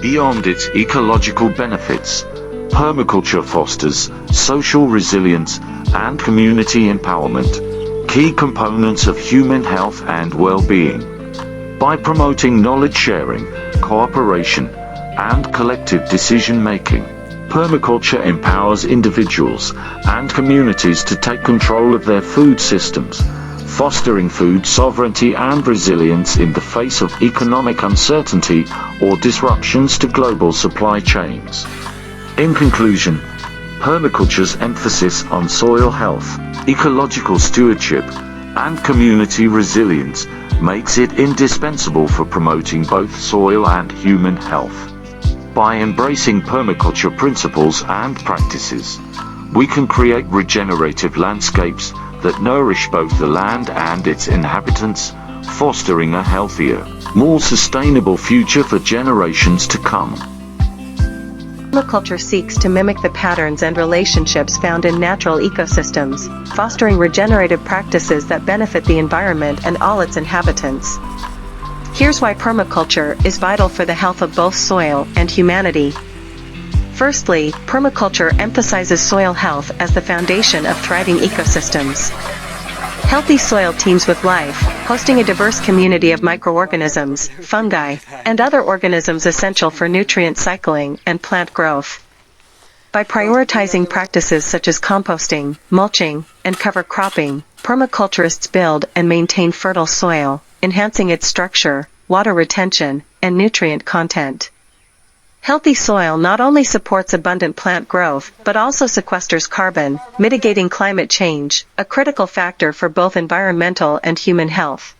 Beyond its ecological benefits, permaculture fosters social resilience and community empowerment, key components of human health and well-being. By promoting knowledge sharing, cooperation, and collective decision-making, permaculture empowers individuals and communities to take control of their food systems, fostering food sovereignty and resilience in the face of economic uncertainty or disruptions to global supply chains. In conclusion, permaculture's emphasis on soil health, ecological stewardship, and community resilience makes it indispensable for promoting both soil and human health. By embracing permaculture principles and practices, we can create regenerative landscapes that nourish both the land and its inhabitants, fostering a healthier, more sustainable future for generations to come. Permaculture seeks to mimic the patterns and relationships found in natural ecosystems, fostering regenerative practices that benefit the environment and all its inhabitants. Here's why permaculture is vital for the health of both soil and humanity. Firstly, permaculture emphasizes soil health as the foundation of thriving ecosystems. Healthy soil teems with life, hosting a diverse community of microorganisms, fungi, and other organisms essential for nutrient cycling and plant growth. By prioritizing practices such as composting, mulching, and cover cropping, permaculturists build and maintain fertile soil, enhancing its structure, water retention, and nutrient content. Healthy soil not only supports abundant plant growth, but also sequesters carbon, mitigating climate change, a critical factor for both environmental and human health.